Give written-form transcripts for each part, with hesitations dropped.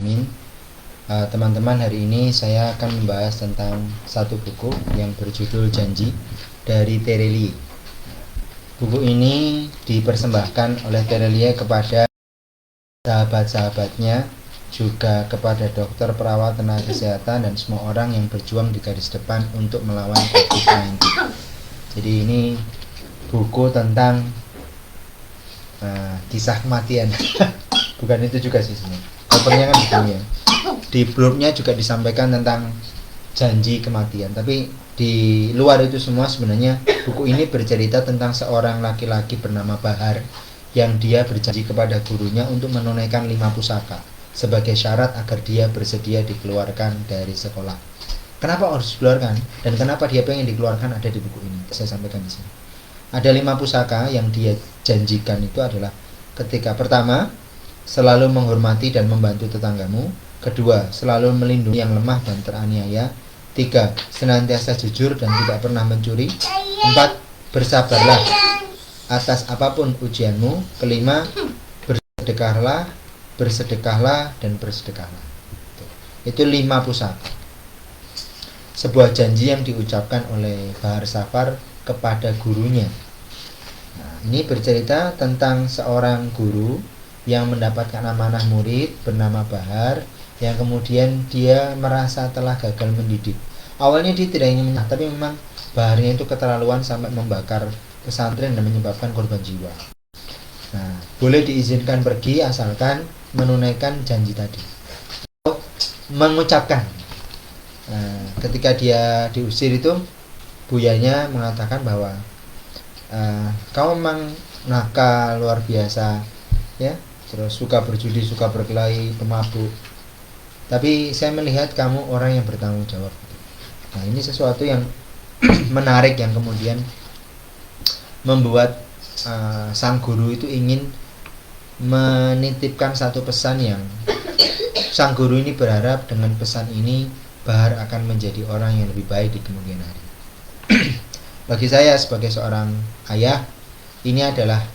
alamin. Teman-teman, hari ini saya akan membahas tentang satu buku yang berjudul Janji dari Terelie. Buku ini dipersembahkan oleh Terelie kepada sahabat-sahabatnya, juga kepada dokter, perawat, tenaga kesehatan, dan semua orang yang berjuang di garis depan untuk melawan COVID-19. Jadi ini buku tentang kisah kematian. Bukan itu juga sih sebenarnya. Covernya kan begini ya. Di blurnya juga disampaikan tentang janji kematian, tapi di luar itu semua sebenarnya buku ini bercerita tentang seorang laki-laki bernama Bahar yang dia berjanji kepada gurunya untuk menunaikan 5 pusaka sebagai syarat agar dia bersedia dikeluarkan dari sekolah. Kenapa harus dikeluarkan dan kenapa dia pengen dikeluarkan ada di buku ini. Saya sampaikan di sini. Ada 5 pusaka yang dia janjikan itu adalah: ketika pertama, selalu menghormati dan membantu tetanggamu. Kedua, selalu melindungi yang lemah dan teraniaya. 3, senantiasa jujur dan tidak pernah mencuri. 4, bersabarlah atas apapun ujianmu. Kelima, bersedekahlah dan bersedekahlah. Itu 5 pusaka. Sebuah janji yang diucapkan oleh Bahar Safar kepada gurunya. Nah, ini bercerita tentang seorang guru yang mendapatkan amanah murid bernama Bahar, yang kemudian dia merasa telah gagal mendidik. Awalnya dia tidak ingin menyerah, tapi memang Baharnya itu keterlaluan sampai membakar pesantren dan menyebabkan korban jiwa. Nah, boleh diizinkan pergi asalkan menunaikan janji tadi, atau mengucapkan. Nah, ketika dia diusir itu, buyanya mengatakan bahwa kau memang nakal luar biasa, ya, terus suka berjudi, suka berkelahi, pemabuk. Tapi saya melihat kamu orang yang bertanggung jawab. Nah, ini sesuatu yang menarik yang kemudian membuat sang guru itu ingin menitipkan satu pesan yang sang guru ini berharap dengan pesan ini Bahar akan menjadi orang yang lebih baik di kemudian hari. Bagi saya sebagai seorang ayah, ini adalah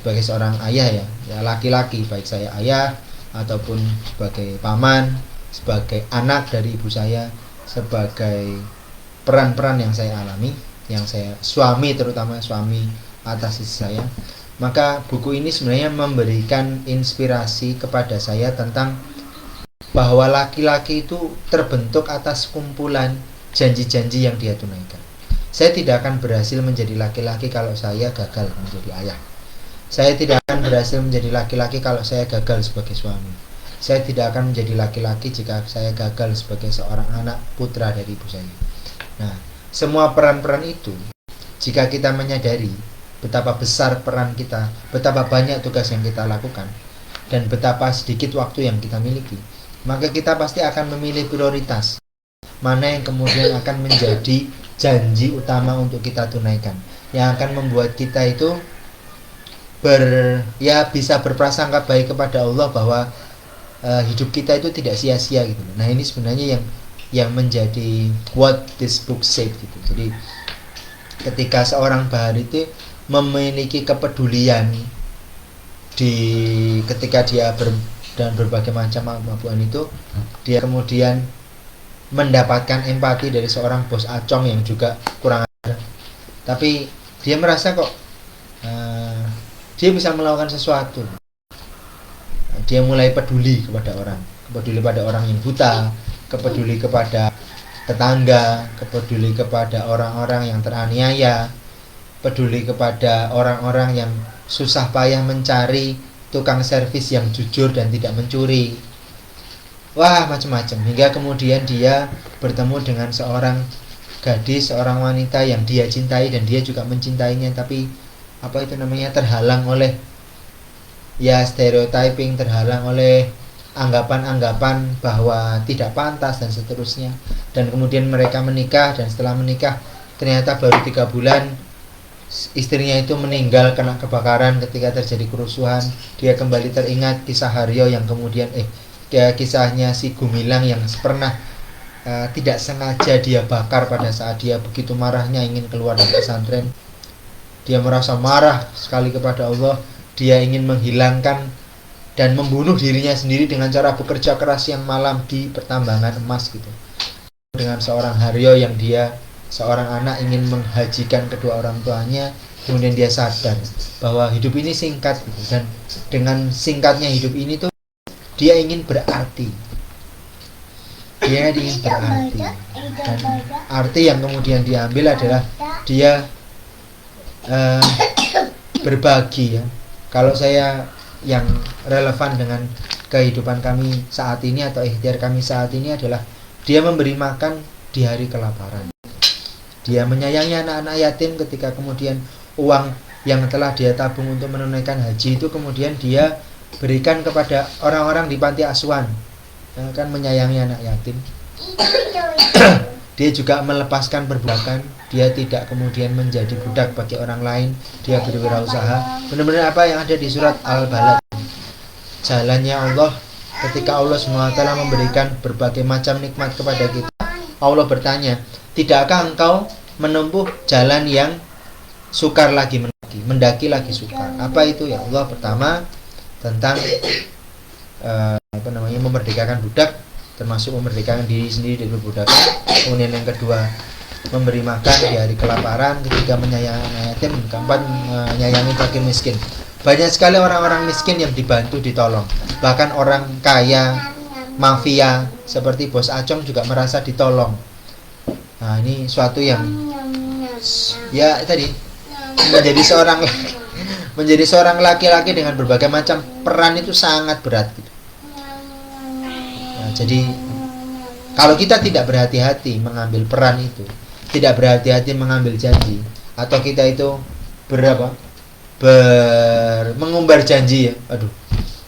sebagai seorang ayah ya laki-laki, baik saya ayah ataupun sebagai paman, sebagai anak dari ibu saya, sebagai peran-peran yang saya alami, yang saya suami, terutama suami atas istri saya, maka buku ini sebenarnya memberikan inspirasi kepada saya tentang bahwa laki-laki itu terbentuk atas kumpulan janji-janji yang dia tunaikan. Saya tidak akan berhasil menjadi laki-laki kalau saya gagal menjadi ayah. Saya tidak akan berhasil menjadi laki-laki kalau saya gagal sebagai suami. Saya tidak akan menjadi laki-laki jika saya gagal sebagai seorang anak putra dari ibu saya. Nah, semua peran-peran itu, jika kita menyadari betapa besar peran kita, betapa banyak tugas yang kita lakukan, dan betapa sedikit waktu yang kita miliki, maka kita pasti akan memilih prioritas mana yang kemudian akan menjadi janji utama untuk kita tunaikan, yang akan membuat kita itu bisa berprasangka baik kepada Allah bahwa hidup kita itu tidak sia-sia gitu. Nah, ini sebenarnya yang menjadi what this book said gitu. Jadi ketika seorang Bahar itu memiliki kepedulian ketika dia dan berbagai macam kemampuan itu, dia kemudian mendapatkan empati dari seorang bos acong yang juga kurang ajar, tapi dia merasa kok dia bisa melakukan sesuatu. Dia mulai peduli kepada orang yang buta, peduli kepada tetangga, peduli kepada orang-orang yang teraniaya, peduli kepada orang-orang yang susah payah mencari tukang servis yang jujur dan tidak mencuri. Wah, macam-macam. Hingga kemudian dia bertemu dengan seorang gadis, seorang wanita yang dia cintai dan dia juga mencintainya, tapi terhalang oleh stereotyping, terhalang oleh anggapan-anggapan bahwa tidak pantas dan seterusnya. Dan kemudian mereka menikah, dan setelah menikah ternyata baru 3 bulan istrinya itu meninggal kena kebakaran ketika terjadi kerusuhan. Dia kembali teringat kisah Haryo yang kemudian kisahnya si Gumilang yang pernah tidak sengaja dia bakar pada saat dia begitu marahnya ingin keluar dari pesantren. Dia merasa marah sekali kepada Allah. Dia ingin menghilangkan dan membunuh dirinya sendiri dengan cara bekerja keras siang malam di pertambangan emas gitu. Dengan seorang Haryo yang dia seorang anak ingin menghajikan kedua orang tuanya, kemudian dia sadar bahwa hidup ini singkat gitu. Dan dengan singkatnya hidup ini tuh dia ingin berarti. Dia ingin berarti. Dan arti yang kemudian diambil adalah dia berbagi ya. Kalau saya yang relevan dengan kehidupan kami saat ini atau ikhtiar kami saat ini adalah dia memberi makan di hari kelaparan. Dia menyayangi anak-anak yatim ketika kemudian uang yang telah dia tabung untuk menunaikan haji itu kemudian dia berikan kepada orang-orang di panti asuhan yang akan menyayangi anak yatim. Dia juga melepaskan perbudakan. Dia tidak kemudian menjadi budak bagi orang lain. Dia berwirausaha. Benar-benar apa yang ada di surat Al-Balad. Jalannya Allah ketika Allah SWT memberikan berbagai macam nikmat kepada kita. Allah bertanya, tidakkah engkau menempuh jalan yang sukar lagi mendaki lagi sukar? Apa itu ya Allah? Pertama tentang memerdekakan budak, termasuk memerdekakan diri sendiri dari perbudakan. Kemudian yang kedua, memberi makan di hari kelaparan, ketiga menyayangi yatim, keempat menyayangi fakir miskin. Banyak sekali orang-orang miskin yang dibantu, ditolong. Bahkan orang kaya, mafia seperti Bos Acong juga merasa ditolong. Nah, ini suatu yang ya tadi menjadi seorang laki-laki dengan berbagai macam peran itu sangat berat gitu. Nah, jadi kalau kita tidak berhati-hati mengambil peran itu, tidak berhati-hati mengambil janji, atau kita itu mengumbar janji ya, aduh,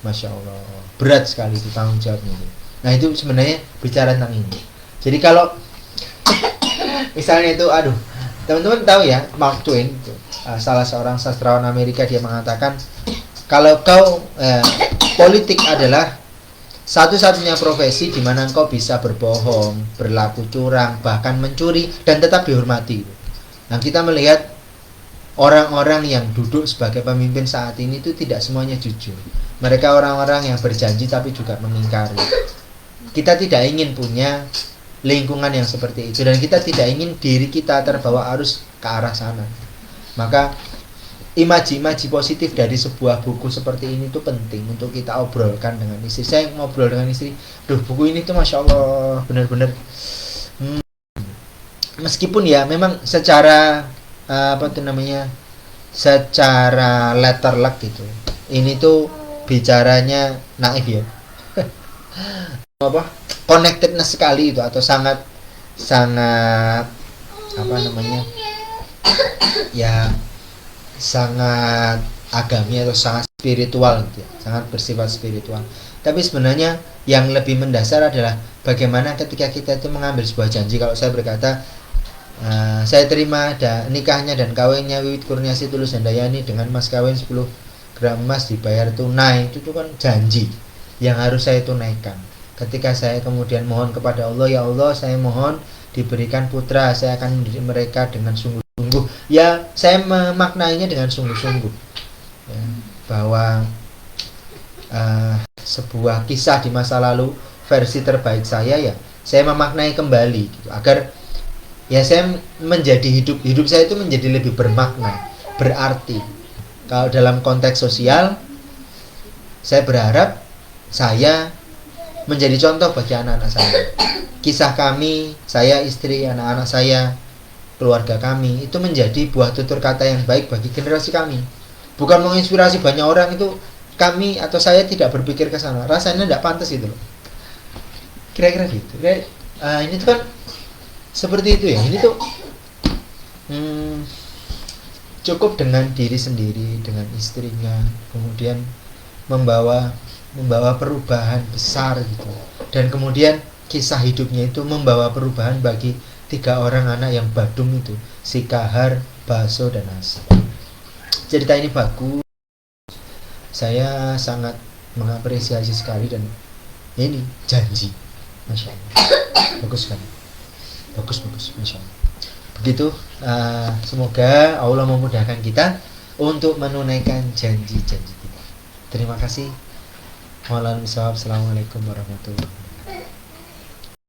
masya Allah, berat sekali itu tanggung jawabnya. Nah itu sebenarnya bicara tentang ini. Jadi kalau misalnya itu, teman-teman tahu ya, Mark Twain itu, salah seorang sastrawan Amerika, dia mengatakan kalau politik adalah satu-satunya profesi di mana engkau bisa berbohong, berlaku curang, bahkan mencuri dan tetap dihormati. Nah, kita melihat orang-orang yang duduk sebagai pemimpin saat ini itu tidak semuanya jujur. Mereka orang-orang yang berjanji tapi juga mengingkari. Kita tidak ingin punya lingkungan yang seperti itu, dan kita tidak ingin diri kita terbawa arus ke arah sana. Maka imaji-imaji positif dari sebuah buku seperti ini tuh penting untuk kita obrolkan dengan istri. Saya ngobrol dengan istri, buku ini tuh masya Allah benar-benar meskipun ya memang secara secara letter luck gitu, ini tuh bicaranya naif ya. Connectedness sekali itu, atau sangat ya sangat agami atau sangat spiritual gitu ya, sangat bersifat spiritual. Tapi sebenarnya yang lebih mendasar adalah bagaimana ketika kita itu mengambil sebuah janji. Kalau saya berkata, saya terima nikahnya dan kawinnya Wiwit Kurniasi Tulus Handayani dengan mas kawin 10 gram emas dibayar tunai, itu kan janji yang harus saya tunaikan. Ketika saya kemudian mohon kepada Allah, ya Allah saya mohon diberikan putra, saya akan mendidik mereka dengan sungguh-sungguh. Ya, saya memaknainya dengan sungguh-sungguh ya, bahwa sebuah kisah di masa lalu versi terbaik saya, ya saya memaknai kembali gitu, agar ya saya menjadi hidup saya itu menjadi lebih bermakna, berarti. Kalau dalam konteks sosial, saya berharap saya menjadi contoh bagi anak-anak saya. Kisah kami, saya, istri, anak-anak saya, keluarga kami, itu menjadi buah tutur kata yang baik bagi generasi kami. Bukan menginspirasi banyak orang, itu kami atau saya tidak berpikir ke sana. Rasanya tidak pantas itu loh. Kira-kira gitu. Ini tuh kan seperti itu ya. Ini tuh cukup dengan diri sendiri, dengan istrinya, kemudian membawa perubahan besar gitu. Dan kemudian kisah hidupnya itu membawa perubahan bagi 3 orang anak yang badung itu, si Kahar, Baso, dan Asa. Cerita ini bagus, saya sangat mengapresiasi sekali, dan ini janji, masya Allah, bagus kan, bagus, masya Allah. Begitu, semoga Allah memudahkan kita untuk menunaikan janji-janji kita. Terima kasih. Assalamualaikum warahmatullahi wabarakatuh.